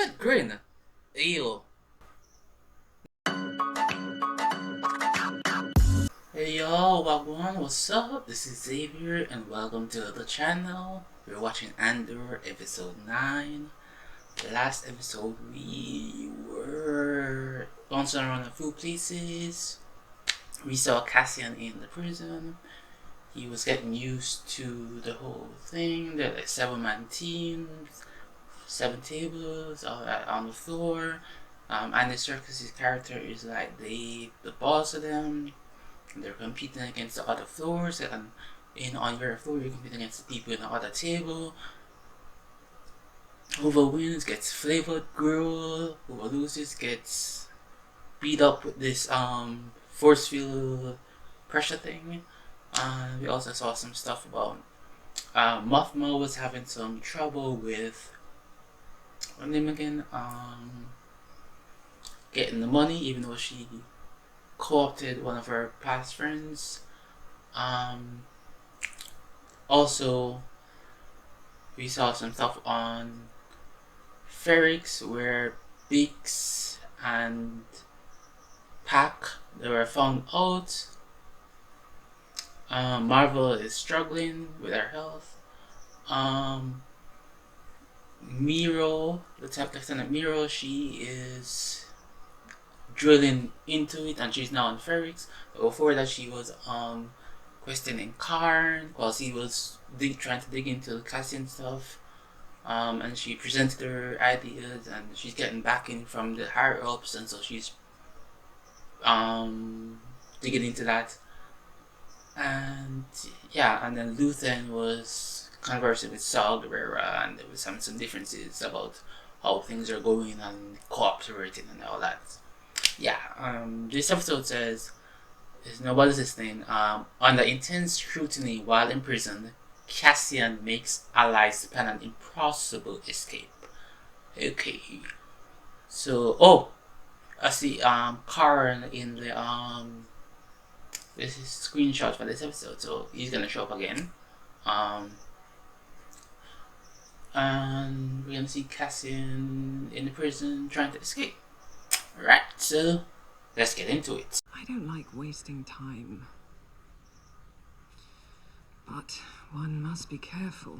that grin. Ew. Hey yo, Wagwan, what's up? This is Xavier and welcome to the channel. We're watching Andor episode 9. The last episode we were bouncing around a few places. We saw Cassian in the prison. He was getting used to the whole thing. There are like 7-man teams, 7 tables all on the floor. Andy Serkis' character is like the boss of them. They're competing against the other floors, and on your floor you're competing against the people in the other table. Whoever wins gets flavored grill. Whoever loses gets beat up with this force field pressure thing. We also saw some stuff about Mothma was having some trouble with what name again? Getting the money, even though she co-opted one of her past friends. Also, we saw some stuff on Ferrix where Bix and Pac they were found out. Marvel is struggling with her health. Miro, Lieutenant Miro, she is drilling into it and she's now on Ferrix. Before that she was questioning Karn whilst he was trying to dig into Cassian stuff. And she presented her ideas and she's getting backing from the higher ups, and so she's digging into that. And yeah, and then Luthen was conversing with Saul Guerrera and there was some differences about how things are going and cooperating and all that. Yeah, this episode says, is nobody's listening, under intense scrutiny while in prison, Cassian makes allies plan an impossible escape. Okay. So, I see, Karn in the, this is screenshot for this episode, so he's gonna show up again. And we're gonna see Cassian in the prison trying to escape. Right, so let's get into it. I don't like wasting time. But one must be careful.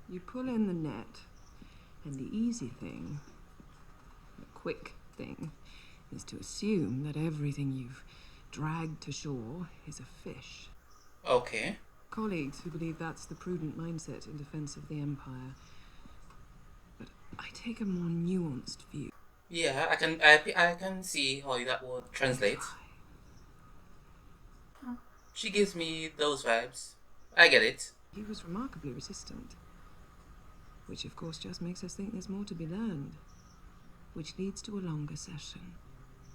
You pull in the net, and the easy thing, the quick thing, is to assume that everything you've dragged to shore is a fish. Okay. Colleagues who believe that's the prudent mindset in defense of the Empire. But I take a more nuanced view. Yeah, I can see how that would translate. She gives me those vibes. I get it. He was remarkably resistant. Which of course just makes us think there's more to be learned. Which leads to a longer session.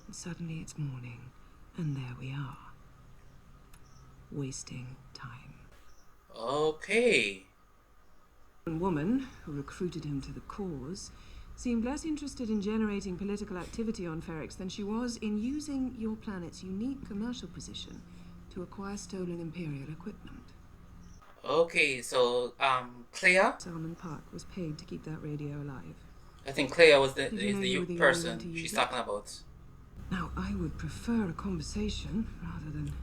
And suddenly it's morning, and there we are. Wasting time. Okay. One woman, who recruited him to the cause, seemed less interested in generating political activity on Ferrix than she was in using your planet's unique commercial position to acquire stolen Imperial equipment. Okay, so Clea? Salmon Park was paid to keep that radio alive. I think Clea was Did you know the you were the only person one to use she's it? talking about. Now, I would prefer a conversation rather than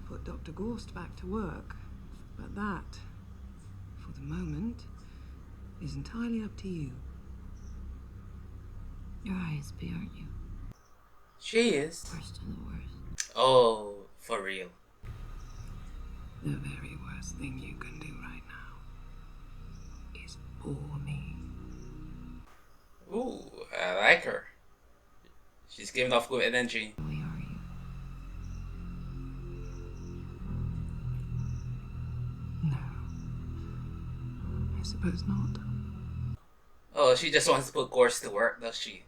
put Dr. Gorst back to work. But that, for the moment, is entirely up to you. You're ISB, aren't you? She is. Worst of the worst. Oh, for real. The very worst thing you can do right now is bore me. Ooh, I like her. She's giving off good energy. Who are you? No. I suppose not. Oh, she just wants to put Gorse to work, doesn't she?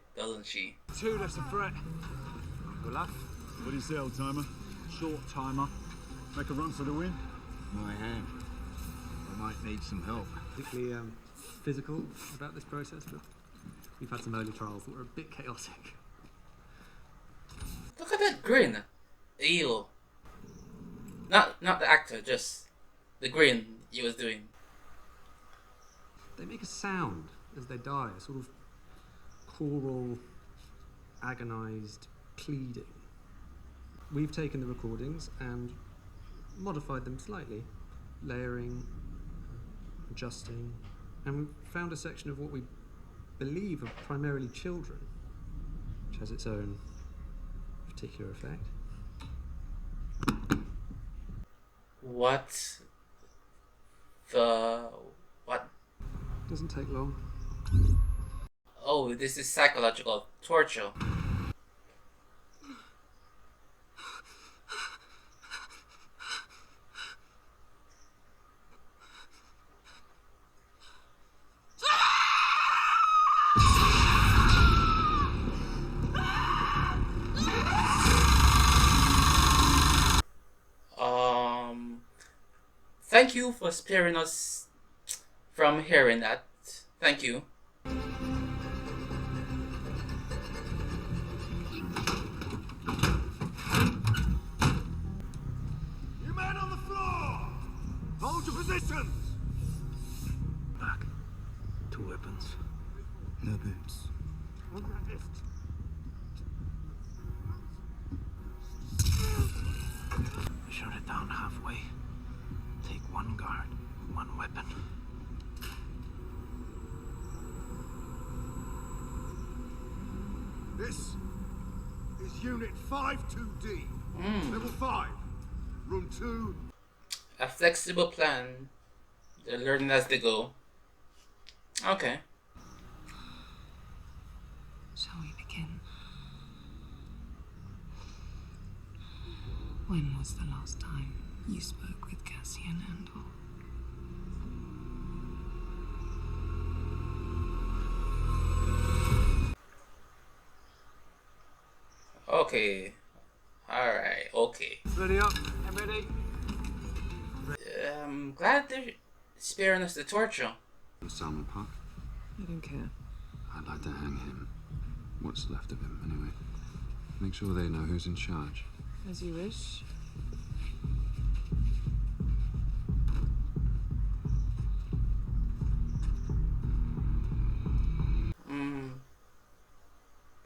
Two, that's a threat. Well, up. What do you say, old timer? Short timer. Make a run for the win? My hand. I might need some help. Particularly physical about this process, but we've had some early trials that were a bit chaotic. Look at that grin. Ew. Not the actor, just the grin he was doing. They make a sound as they die, a sort of choral, agonised pleading. We've taken the recordings and modified them slightly, layering, adjusting, and we've found a section of what we believe are primarily children, which has its own particular effect. What? What? Doesn't take long. Oh, this is psychological torture. Thank you for sparing us from hearing that. Thank you. You men on the floor! Hold your positions! Back. 2 weapons. No boots. Shut it down halfway. Take 1 guard, 1 weapon. This is Unit 52D. Level 5. Room 2. A flexible plan. They're learning as they go. Okay. Shall we begin? When was the last time you spoke with Cassian Andor? Okay. Alright, okay. Ready up? I'm ready. I'm glad they're sparing us the torture. Salmon Park. I don't care. I'd like to hang him. What's left of him, anyway. Make sure they know who's in charge. As you wish.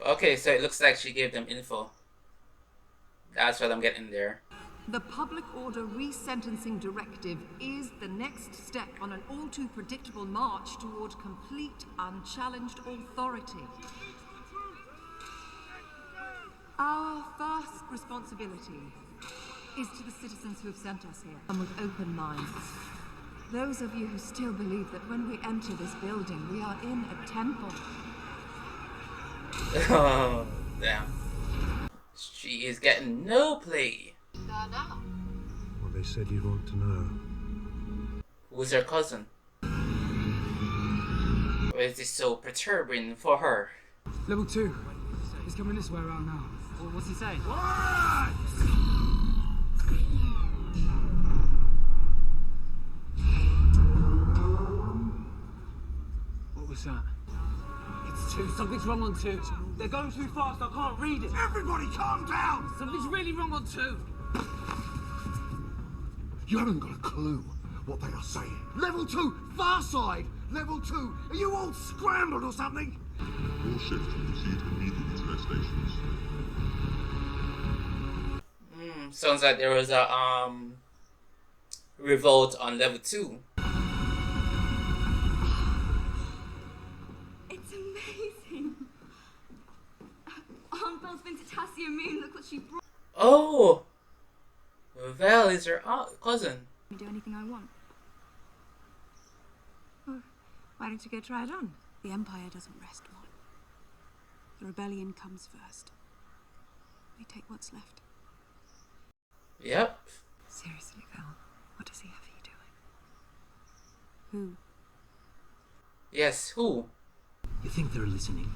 Okay, so it looks like she gave them info. That's what I'm getting there. The Public Order Resentencing Directive is the next step on an all too predictable march toward complete, unchallenged authority. Our first responsibility is to the citizens who have sent us here, and with open minds. Those of you who still believe that when we enter this building, we are in a temple. Oh, damn. She is getting no play. Well, they said you'd want to know. Who's her cousin? Why is this so perturbing for her? Level 2. He's coming this way around now. What's he saying? What was that? It's 2. Something's wrong on 2. They're going too fast. I can't read it. Everybody calm down! Something's really wrong on 2. You haven't got a clue what they are saying. Level 2, far side! Level 2, are you all scrambled or something? All ships proceed immediately to their stations. Sounds like there was a revolt on level 2. It's amazing. Aunt Belle's been to Tassia Moon. Look what she brought. Oh! Val is her cousin. Do anything I want. Well, why don't you go try it on? The Empire doesn't rest one. The rebellion comes first. We take what's left. Yep. Seriously, Val, what does he have you doing? Who? Yes, who? You think they're listening?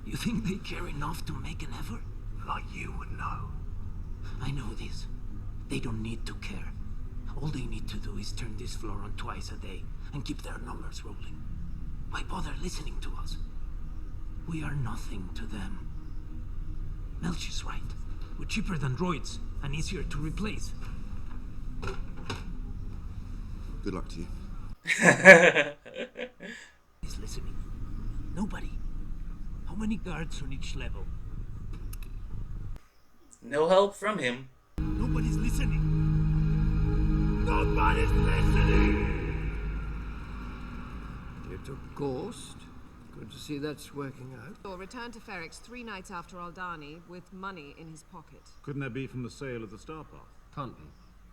You think they care enough to make an effort? Like you would know. I know this. They don't need to care. All they need to do is turn this floor on twice a day and keep their numbers rolling. Why bother listening to us? We are nothing to them. Melch is right. We're cheaper than droids and easier to replace. Good luck to you. This Nobody. How many guards on each level? No help from him. Nobody's listening. Nobody's listening! You took Ghost. Good to see that's working out. Or returned to Ferrex 3 nights after Aldani with money in his pocket. Couldn't that be from the sale of the Star Path? Can't be.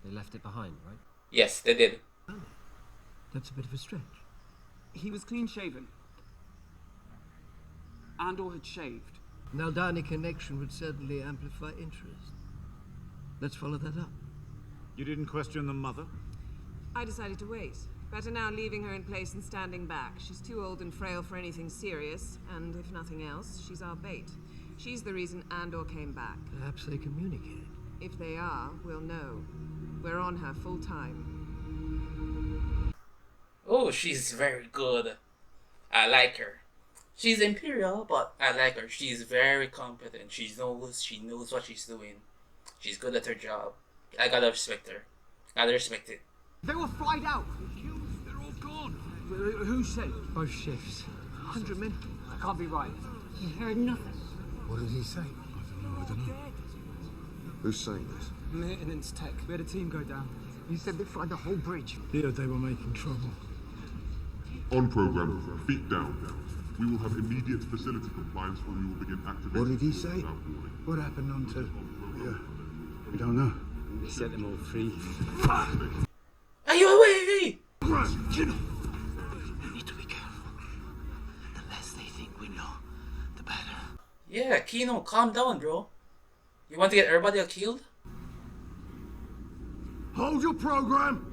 They left it behind, right? Yes, they did. That's a bit of a stretch. He was clean shaven. Andor had shaved. An Aldani connection would certainly amplify interest. Let's follow that up. You didn't question the mother? I decided to wait. Better now leaving her in place and standing back. She's too old and frail for anything serious, and if nothing else, she's our bait. She's the reason Andor came back. Perhaps they communicated. If they are, we'll know. We're on her full time. Oh, she's very good. I like her. She's Imperial, but I like her. She's very competent. She knows what she's doing. She's good at her job. I gotta respect her. Gotta respect it. They were flied out. They're all gone. Who said? Both shifts. 100 men? That can't be right. You heard nothing. What did he say? I don't know. Who's saying this? Maintenance tech. We had a team go down. He said they fried the whole bridge. Yeah, they were making trouble. On program, feet down. We will have immediate facility compliance or we will begin activating. What did he force say? without warning. What happened on to... Yeah, we don't know. We set them all free. Are you away? Kino, we need to be careful. The less they think we know, the better. Yeah, Kino, calm down, bro. You want to get everybody killed? Hold your program!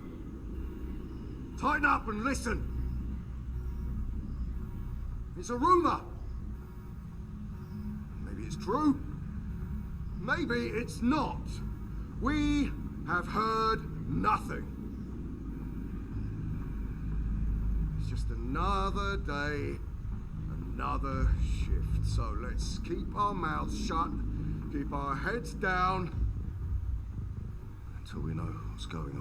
Tighten up and listen! It's a rumor. Maybe it's true. Maybe it's not. We have heard nothing. It's just another day, another shift. So let's keep our mouths shut, keep our heads down, until we know what's going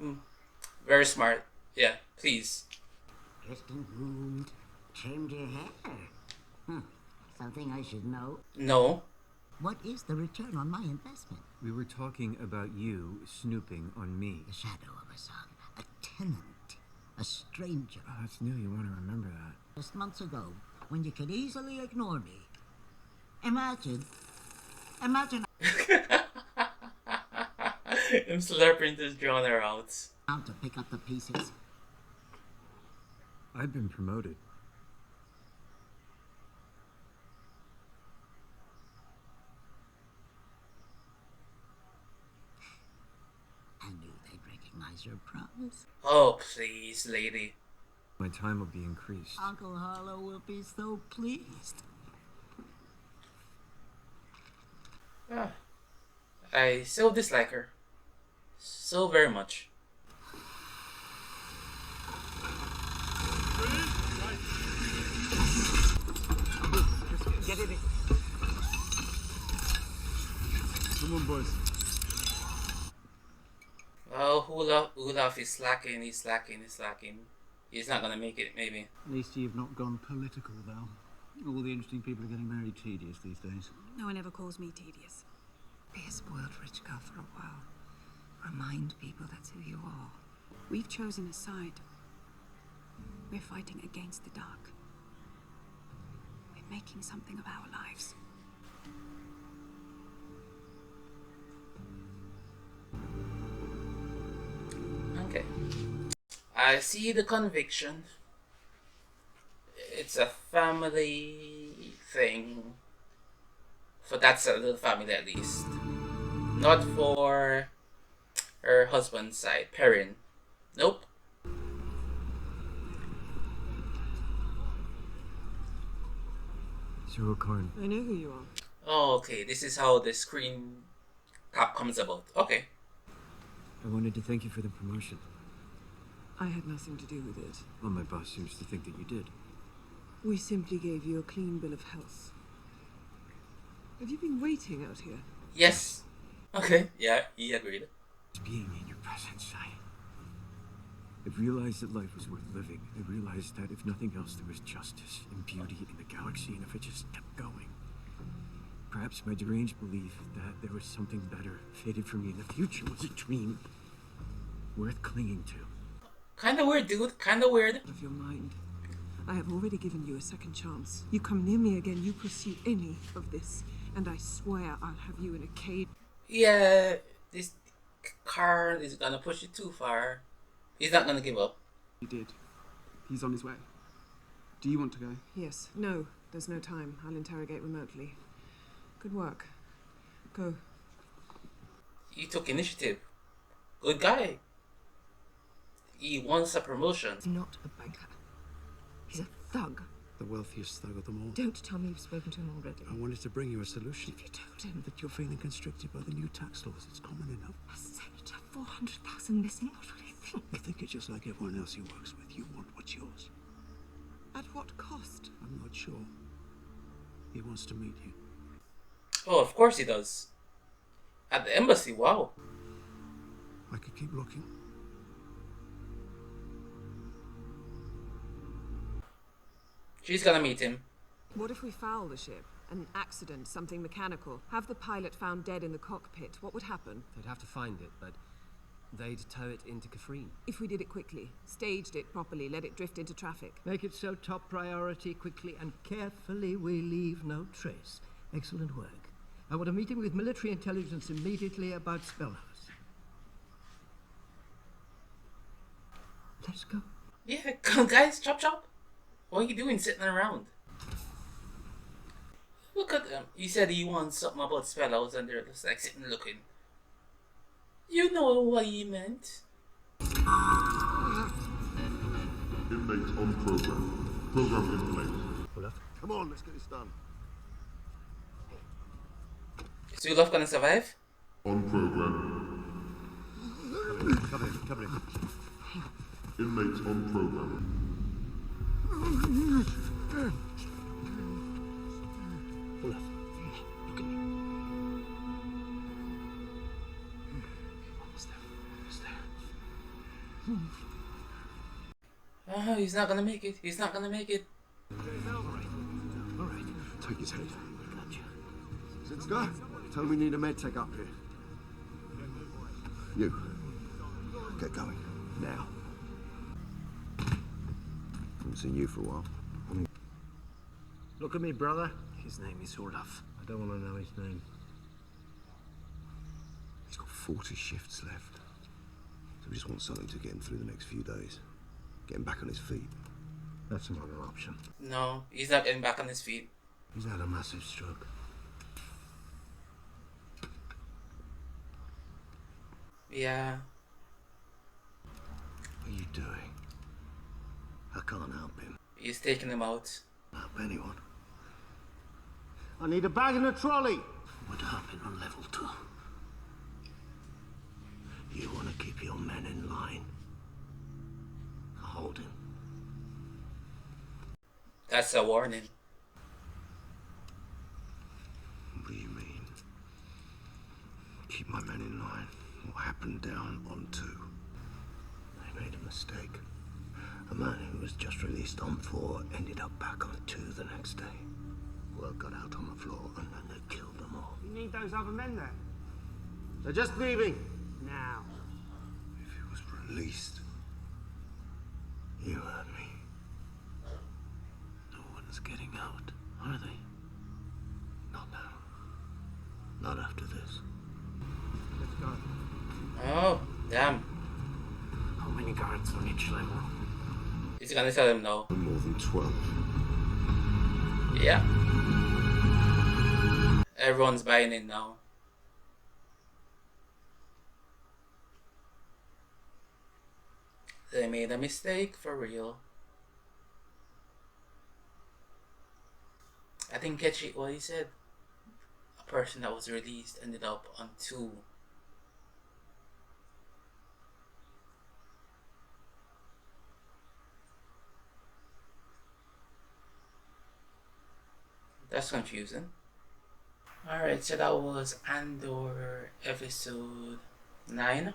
on. Very smart. Yeah, please. Dressing groomed, trimmed your hair. Something I should know. No. What is the return on my investment? We were talking about you snooping on me. The shadow of a son, a tenant, a stranger. Oh, that's new. You want to remember that. Just months ago, when you could easily ignore me. Imagine. I'm slurping this genre out. How to pick up the pieces. I've been promoted. I knew they'd recognize your promise. Oh, please, lady. My time will be increased. Uncle Harlow will be so pleased. Ah, I so dislike her. So very much. Get it in. Come on, boys. Oh, Olaf is slacking, he's slacking. He's not gonna make it, maybe. At least you've not gone political, Val. All the interesting people are getting very tedious these days. No one ever calls me tedious. Be a spoiled rich girl for a while. Remind people that's who you are. We've chosen a side. We're fighting against the dark. We're making something of our lives. Okay. I see the conviction. It's a family thing. For that side of the family at least. Not for her husband's side, Perrin. Nope. Zero Karn. I know who you are. Oh, okay. This is how the screen cap comes about. Okay. I wanted to thank you for the promotion. I had nothing to do with it. Well, my boss seems to think that you did. We simply gave you a clean bill of health. Have you been waiting out here? Yes. Okay. Yeah, he agreed. Being in your presence, I realized that life was worth living. I realized that if nothing else, there was justice and beauty in the galaxy, and if it just kept going. Perhaps my deranged belief that there was something better fated for me in the future was a dream worth clinging to. Kinda weird, dude. Kinda weird. Of your mind. I have already given you a second chance. You come near me again, you pursue any of this, and I swear I'll have you in a cage. Yeah, this car is gonna push it too far. He's not gonna give up. He did. He's on his way. Do you want to go? Yes. No, there's no time. I'll interrogate remotely. Good work. Go. He took initiative. Good guy. He wants a promotion. He's not a banker. He's a thug. The wealthiest thug of them all. Don't tell me you've spoken to him already. I wanted to bring you a solution. If you told him That you're feeling constricted by the new tax laws, it's common enough. a senator, 400,000 missing, what will he think? I think it's just like everyone else he works with. You want what's yours. At what cost? I'm not sure. He wants to meet you. Oh, of course he does. At the embassy, wow. I could keep looking. She's gonna meet him. What if we foul the ship? An accident, something mechanical. Have the pilot found dead in the cockpit. What would happen? They'd have to find it, but they'd tow it into Kafrine. If we did it quickly, staged it properly, let it drift into traffic. Make it so top priority, quickly and carefully we leave no trace. Excellent work. I want a meeting with military intelligence immediately about Spellhouse. Let's go. Yeah, come guys, chop chop. What are you doing sitting around? Look at them. He said he wants something about Spellhouse and they're just like sitting looking. You know what he meant. Inmates on program. Program in place. Olaf. Come on, let's get this done. Is Olaf gonna survive? On program. Come in. Inmates on program. Olaf, look at me. Almost there. Oh, he's not gonna make it. He's not gonna make it. All right. Take his head. Gotcha. Zitska, tell him we need a med tech up here. You. Get going. Now. Haven't seen you for a while. Look at me, brother. His name is Olaf. I don't want to know his name. He's got 40 shifts left. So we just want something to get him through the next few days. Get him back on his feet. That's another option. No, he's not getting back on his feet. He's had a massive stroke. Yeah. What are you doing? I can't help him. He's taking him out. Help anyone. I need a bag and a trolley. What happened on level 2? You want to keep your men in line. Hold him. That's a warning. What do you mean? Keep my men in line. What happened down on 2? They made a mistake. A man who was just released on 4 ended up back on 2 the next day. Word got out on the floor and then they killed them all. You need those other men there. They're just leaving. Now. If he was released. You heard me. No one's getting out, are they? Not now. Not after this. Let's go. Oh, damn. How many guards on each level? He's gonna tell him no. More than 12. Yeah. Everyone's buying in now. They made a mistake for real. I didn't catch it what he said. A person that was released ended up on 2. That's confusing. Alright, so that was Andor episode 9.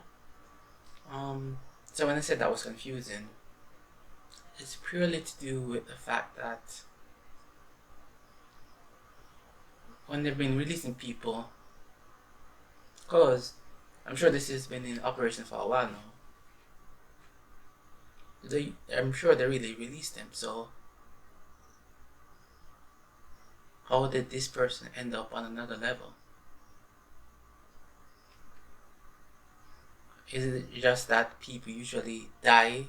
So when I said that was confusing, it's purely to do with the fact that when they've been releasing people, because I'm sure this has been in operation for a while now, I'm sure they really released them. So how did this person end up on another level? Is it just that people usually die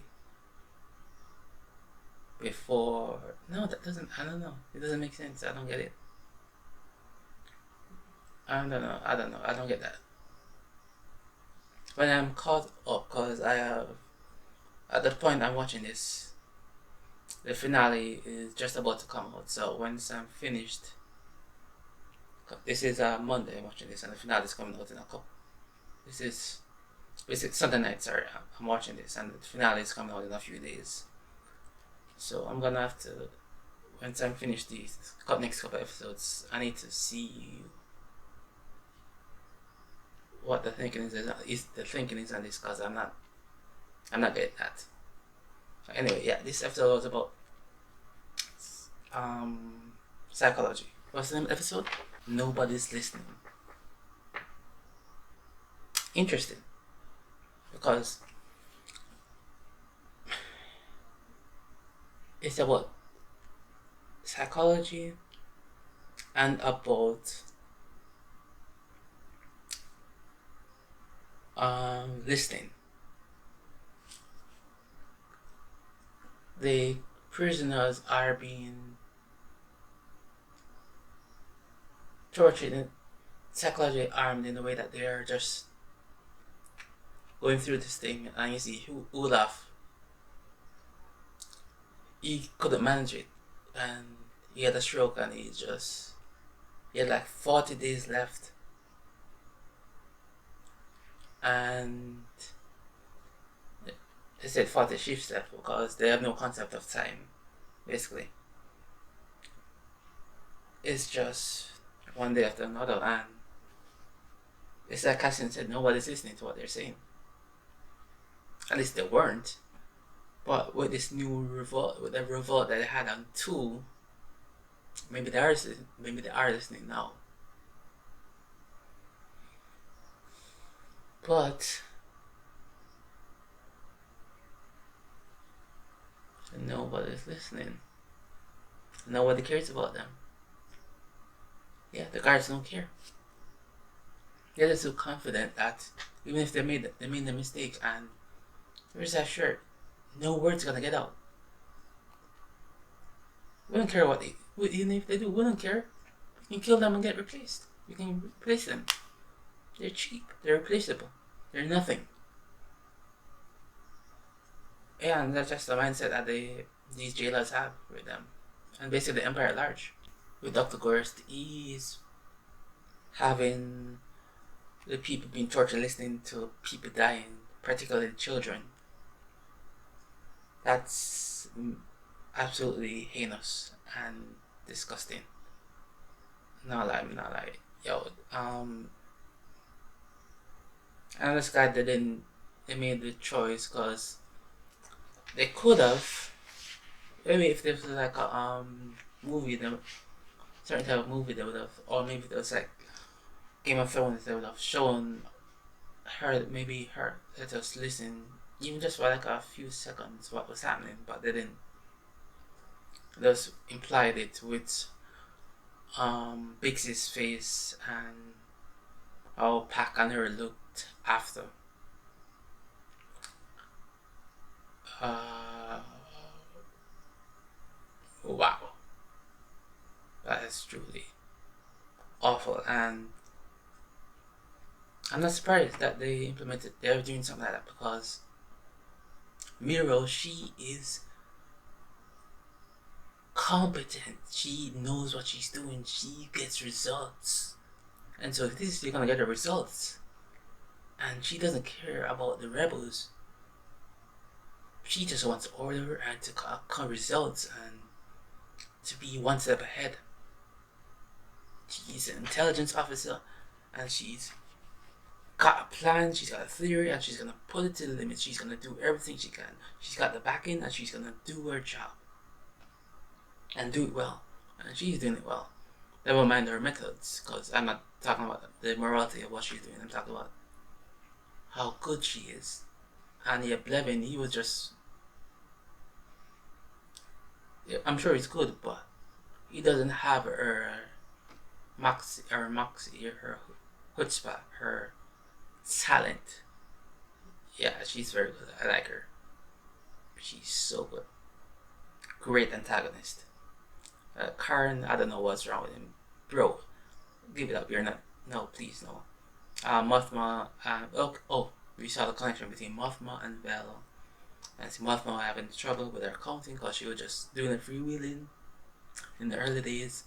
before? No, that doesn't. I don't know. It doesn't make sense. I don't get it. I don't know. I don't know. I don't get that. But I'm caught up because I have. At the point I'm watching this, the finale is just about to come out. So once I'm finished, this is Monday I'm watching this, and the finale is coming out in a couple. This is Sunday night. Sorry, I'm watching this, and the finale is coming out in a few days. So I'm gonna have to, once I'm finished these next couple episodes, I need to see what the thinking is the thinking is on this, because I'm not getting that. Anyway, yeah, this episode was about psychology. What's the name of the episode? Nobody's listening. Interesting, because it's about psychology and about listening. The prisoners are being tortured and psychologically armed in a way that they are just going through this thing. And you see Olaf, he couldn't manage it, and he had a stroke, and he had like 40 days left, and they said 40 shifts left because they have no concept of time, basically. It's just one day after another, and it's like Cassian said, nobody's listening to what they're saying. At least they weren't. But with this new revolt, with the revolt that they had on 2, maybe they are listening now. But nobody's listening. Nobody cares about them. Yeah, the guards don't care. They're just so confident that even if they made the mistake, and where's that shirt? No word's gonna get out. We don't care even if they do, we don't care. You can kill them and get replaced. You can replace them. They're cheap. They're replaceable. They're nothing. Yeah, and that's just the mindset that these jailers have with them, and basically the empire at large. With Dr. Gorst, he's having the people being tortured, listening to people dying, particularly children. That's absolutely heinous and disgusting. Not like, yo, and this guy they made the choice because they could have, maybe if there was like a movie, certain type of movie they would have, or maybe there was like Game of Thrones, they would have shown her, maybe her, let us listen, even just for like a few seconds what was happening, but they didn't. They just implied it with Bixie's face and how Pac and her looked after. Wow. That is truly awful, and I'm not surprised that they're doing something like that, because Miro, she is competent. She knows what she's doing. She gets results. And so if you're gonna get the results, and she doesn't care about the rebels. She just wants order and to come results and to be one step ahead. She's an intelligence officer, and she's got a plan, she's got a theory, and she's gonna put it to the limit. She's gonna do everything she can. She's got the backing, and she's gonna do her job. And do it well. And she's doing it well. Never mind her methods, because I'm not talking about the morality of what she's doing. I'm talking about how good she is. And yeah, Blevin, he was just... Yeah, I'm sure he's good, but he doesn't have her moxie, her chutzpah, her talent. Yeah, she's very good. I like her. She's so good. Great antagonist. Karen, I don't know what's wrong with him. Bro, give it up. You're not... No, please, no. Mothma... we saw the connection between Mothma and Bella. And Mothma having trouble with her accounting because she was just doing it freewheeling in the early days.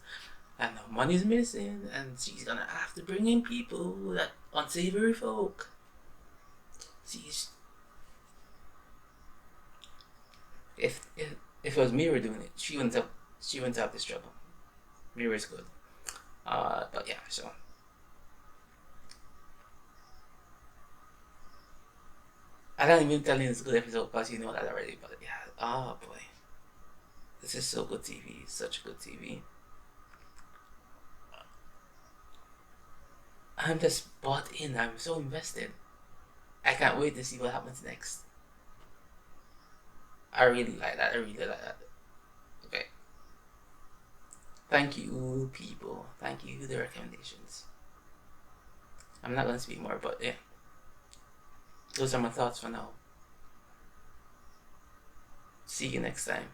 And the money's missing, and she's gonna have to bring in people, that unsavory folk. She's... If it was Mira doing it, she wouldn't have this trouble. Mira's good. But yeah, so I don't even tell you it's a good episode because you know that already. But yeah, oh boy, this is so good TV. Such good TV. I'm just bought in. I'm so invested. I can't wait to see what happens next. I really like that. I really like that. Okay. Thank you, people. Thank you for the recommendations. I'm not going to speak more, but yeah. Those are my thoughts for now. See you next time.